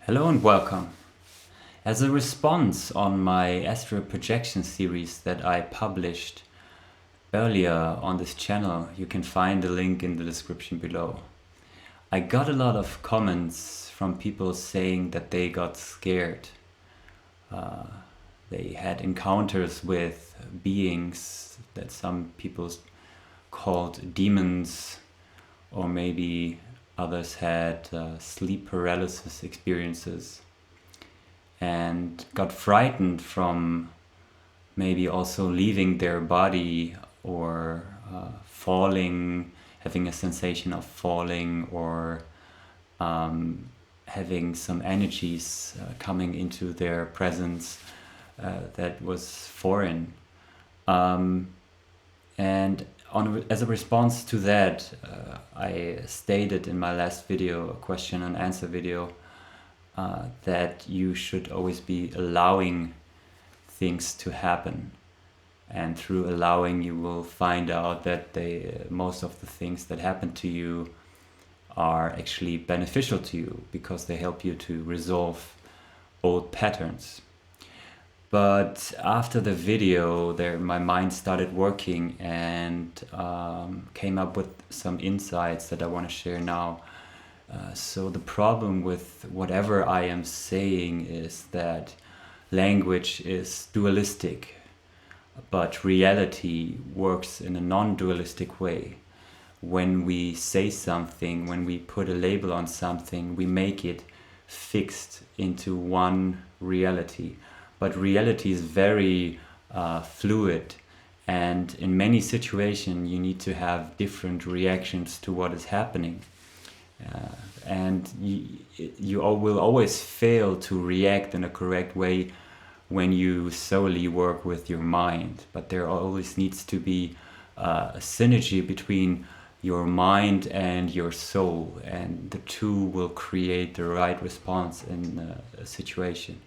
Hello and welcome. As a response on my Astral Projection series that I published earlier on this channel, you can find the link in the description below. I got a lot of comments from people saying that they got scared. They had encounters with beings that some people called demons, or maybe others had sleep paralysis experiences and got frightened from maybe also leaving their body or falling, having a sensation of falling, or having some energies coming into their presence that was foreign. And as a response to that, I stated in my last video, a question and answer video, that you should always be allowing things to happen. And through allowing, you will find out that most of the things that happen to you are actually beneficial to you because they help you to resolve old patterns. But after the video, my mind started working and came up with some insights that I want to share now. So the problem with whatever I am saying is that language is dualistic, but reality works in a non-dualistic way. When we say something, when we put a label on something, we make it fixed into one reality. But reality is very fluid, and in many situations you need to have different reactions to what is happening. And you will always fail to react in a correct way when you solely work with your mind. But there always needs to be a synergy between your mind and your soul, and the two will create the right response in a situation.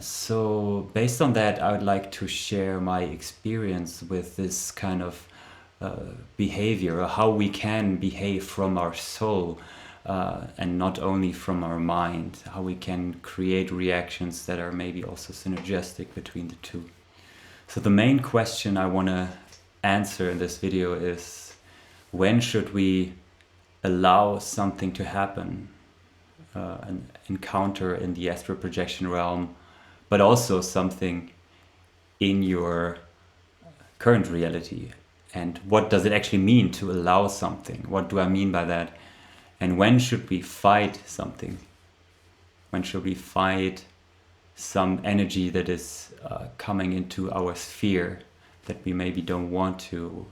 So based on that, I would like to share my experience with this kind of behavior, or how we can behave from our soul and not only from our mind, how we can create reactions that are maybe also synergistic between the two. So the main question I want to answer in this video is, when should we allow something to happen? An encounter in the astral projection realm, but also something in your current reality. And what does it actually mean to allow something? What do I mean by that? And when should we fight something? When should we fight some energy that is coming into our sphere that we maybe don't want to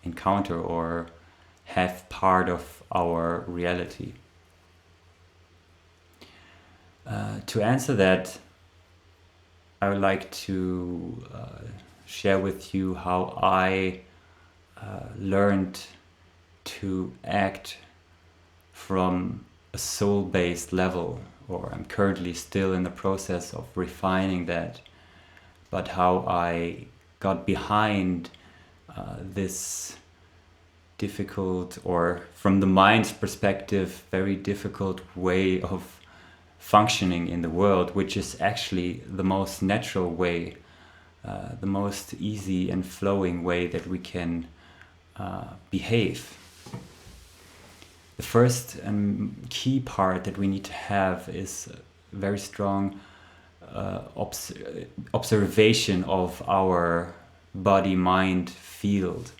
encounter or have part of our reality? To answer that, I would like to share with you how I learned to act from a soul-based level, or I'm currently still in the process of refining that, but how I got behind this difficult, or from the mind's perspective, very difficult way of functioning in the world, which is actually the most natural way, the most easy and flowing way that we can behave. The first and key part that we need to have is very strong observation of our body-mind field.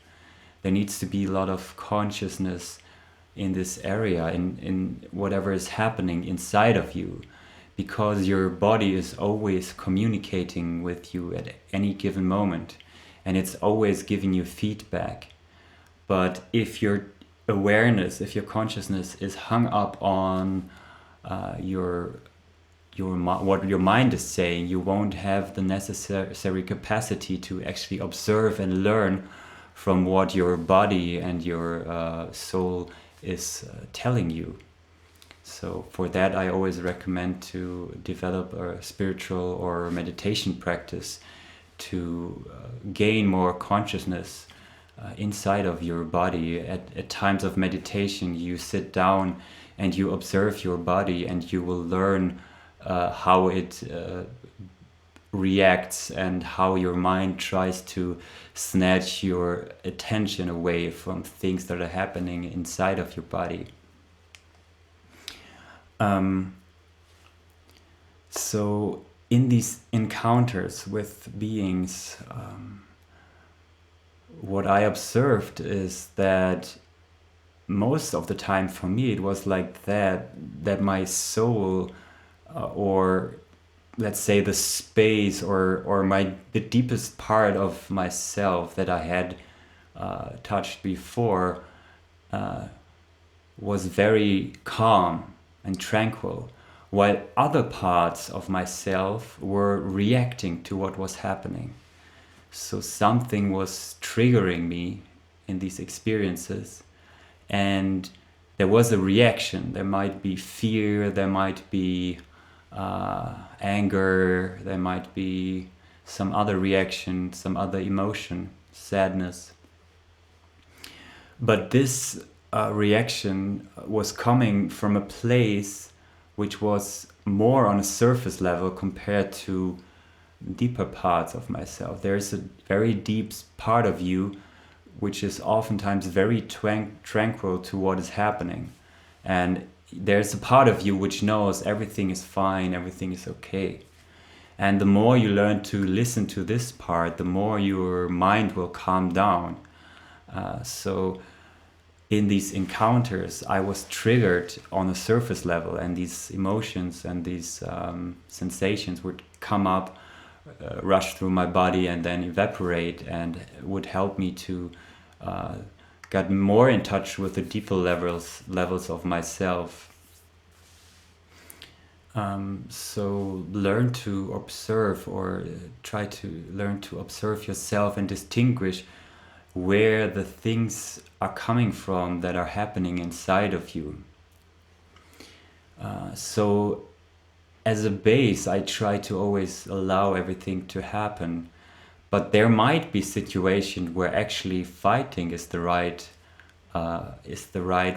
There needs to be a lot of consciousness in this area, in whatever is happening inside of you, because your body is always communicating with you at any given moment, and it's always giving you feedback. But if your awareness, if your consciousness is hung up on what your mind is saying, you won't have the necessary capacity to actually observe and learn from what your body and your soul is telling you. So for that, I always recommend to develop a spiritual or meditation practice to gain more consciousness inside of your body. At times of meditation, you sit down and you observe your body, and you will learn how it reacts and how your mind tries to snatch your attention away from things that are happening inside of your body. So in these encounters with beings, what I observed is that most of the time for me it was like that my soul, or let's say the space, or the deepest part of myself that I had touched before, was very calm and tranquil, while other parts of myself were reacting to what was happening. So something was triggering me in these experiences, and there was a reaction. There might be fear, there might be anger, there might be some other reaction, some other emotion, sadness. But this reaction was coming from a place which was more on a surface level compared to deeper parts of myself. There's a very deep part of you which is oftentimes very tranquil to what is happening. And there's a part of you which knows everything is fine, everything is okay. And the more you learn to listen to this part, the more your mind will calm down. So in these encounters, I was triggered on a surface level, and these emotions and these sensations would come up, rush through my body, and then evaporate, and would help me to get more in touch with the deeper levels of myself. So learn to observe, or try to learn to observe yourself and distinguish where the things are coming from that are happening inside of you. So as a base, I try to always allow everything to happen, but there might be situations where actually fighting is the right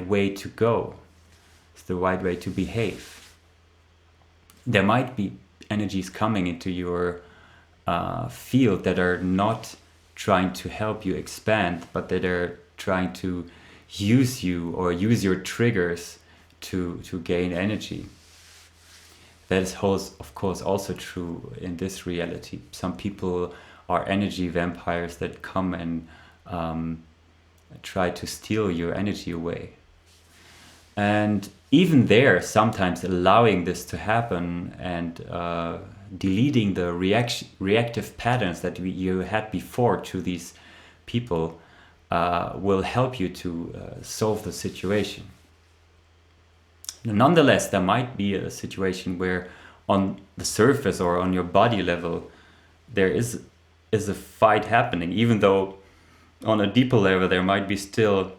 way to go. It's the right way to behave. There might be energies coming into your field that are not trying to help you expand, but that are trying to use you or use your triggers to gain energy. That is, of course, also true in this reality. Some people are energy vampires that come and try to steal your energy away. And even there, sometimes allowing this to happen and deleting the reactive patterns that you had before to these people will help you to solve the situation. Nonetheless, there might be a situation where on the surface or on your body level there is a fight happening, even though on a deeper level there might be still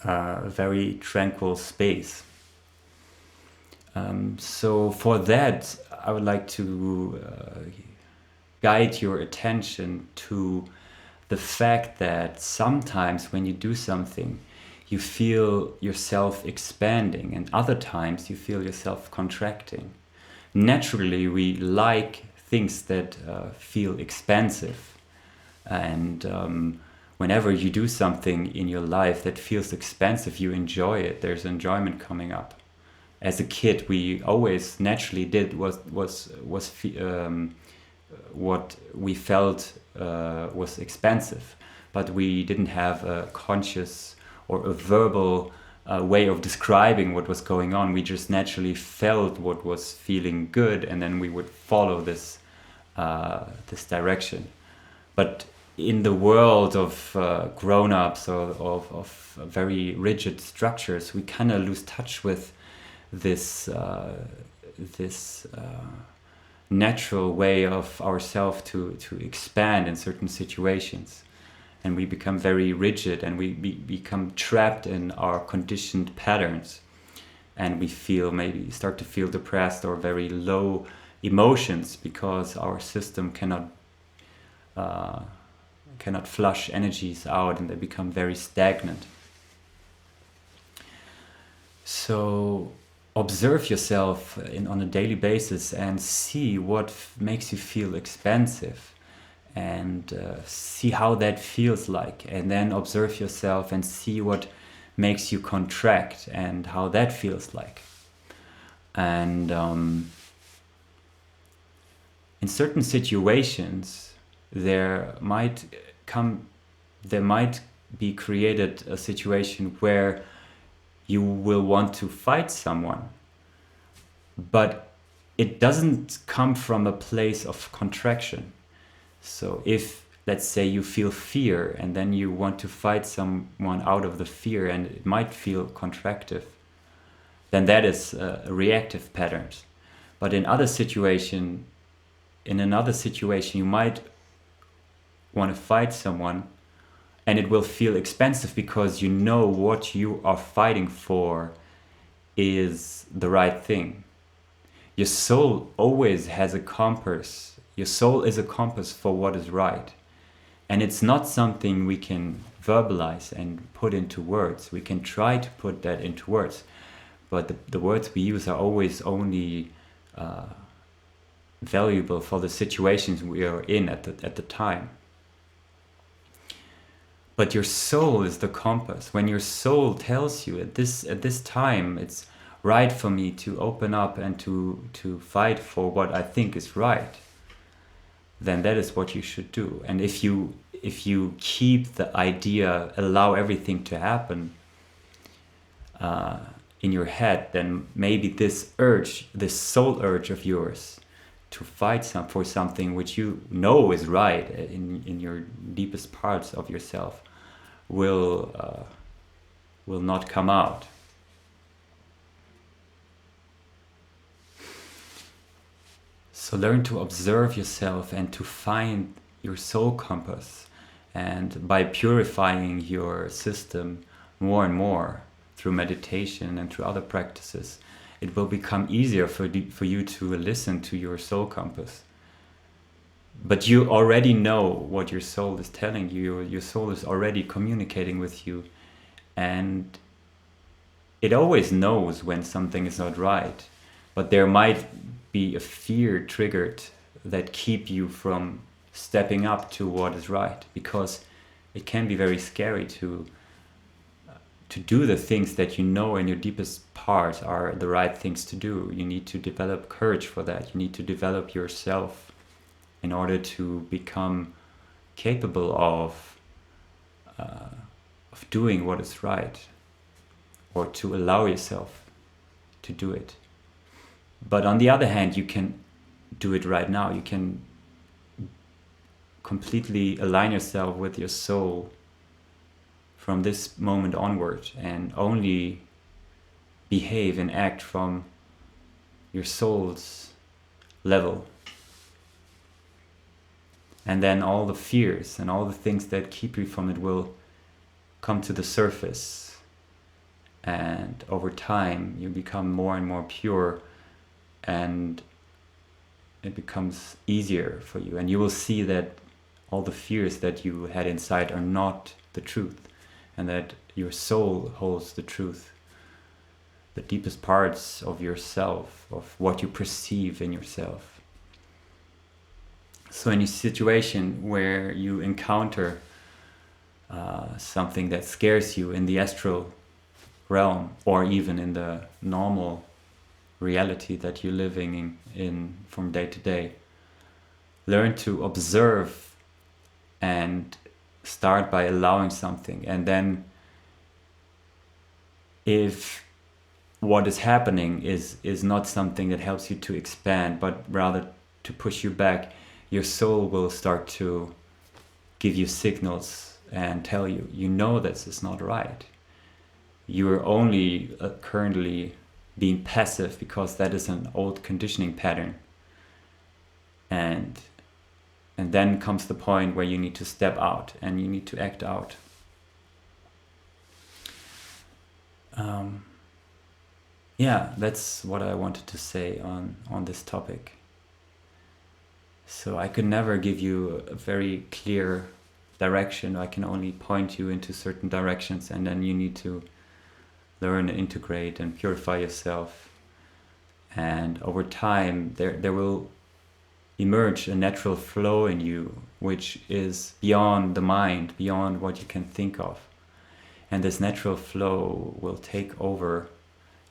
a very tranquil space. So for that, I would like to guide your attention to the fact that sometimes when you do something, you feel yourself expanding, and other times you feel yourself contracting. Naturally, we like things that feel expansive, and whenever you do something in your life that feels expansive, you enjoy it. There's enjoyment coming up. As a kid, we always naturally did what we felt was expansive, but we didn't have a conscious or a verbal way of describing what was going on. We just naturally felt what was feeling good, and then we would follow this direction. But in the world of grown-ups or of very rigid structures, we kind of lose touch with this natural way of ourselves to expand in certain situations. And we become very rigid, and we become trapped in our conditioned patterns, and we maybe start to feel depressed or very low emotions because our system cannot flush energies out, and they become very stagnant. So observe yourself on a daily basis and see what makes you feel expansive, and see how that feels like, and then observe yourself and see what makes you contract and how that feels like. And in certain situations there might be created a situation where you will want to fight someone, but it doesn't come from a place of contraction. So if, let's say, you feel fear and then you want to fight someone out of the fear and it might feel contractive, then that is a reactive pattern. But in another situation you might want to fight someone and it will feel expansive because you know what you are fighting for is the right thing. Your soul always has a compass. Your soul is a compass for what is right. And it's not something we can verbalize and put into words. We can try to put that into words, but the words we use are always only valuable for the situations we are in at the time. But your soul is the compass. When your soul tells you at this time it's right for me to open up and to fight for what I think is right, then that is what you should do. And if you keep the idea, allow everything to happen in your head, then maybe this soul urge of yours to fight for something which you know is right in your deepest parts of yourself will not come out. So learn to observe yourself and to find your soul compass, and by purifying your system more and more through meditation and through other practices, it will become easier for you to listen to your soul compass. But you already know what your soul is telling you. Your soul is already communicating with you, and it always knows when something is not right. But there might be a fear triggered that keep you from stepping up to what is right, because it can be very scary to do the things that you know in your deepest part are the right things to do. You need to develop courage for that. You need to develop yourself in order to become capable of doing what is right, or to allow yourself to do it. But on the other hand, you can do it right now. You can completely align yourself with your soul from this moment onward and only behave and act from your soul's level. And then all the fears and all the things that keep you from it will come to the surface. And over time, you become more and more pure, and it becomes easier for you. And you will see that all the fears that you had inside are not the truth, and that your soul holds the truth, the deepest parts of yourself, of what you perceive in yourself. So in a situation where you encounter something that scares you in the astral realm, or even in the normal reality that you're living in from day to day, learn to observe and start by allowing something. And then if what is happening is not something that helps you to expand, but rather to push you back, your soul will start to give you signals and tell you, you know this is not right. You're only currently being passive because that is an old conditioning pattern. And then comes the point where you need to step out and you need to act out. Yeah, that's what I wanted to say on this topic. So I could never give you a very clear direction. I can only point you into certain directions, and then you need to learn and integrate and purify yourself. And over time, there will emerge a natural flow in you, which is beyond the mind, beyond what you can think of. And this natural flow will take over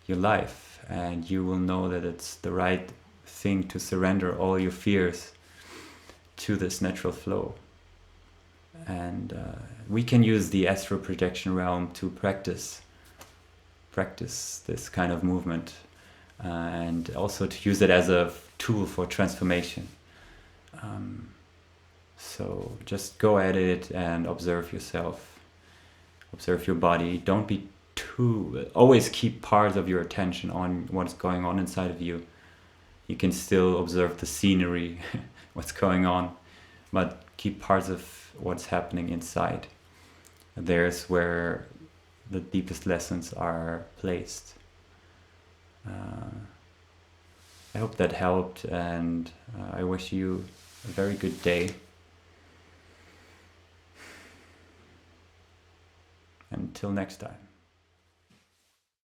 your life, and you will know that it's the right thing to surrender all your fears to this natural flow. And we can use the astral projection realm to practice this kind of movement, and also to use it as a tool for transformation. So just go at it and observe yourself, observe your body. Don't be always keep part of your attention on what's going on inside of you. You can still observe the scenery, what's going on, but keep parts of what's happening inside. There's where the deepest lessons are placed. I hope that helped, and I wish you a very good day. Until next time.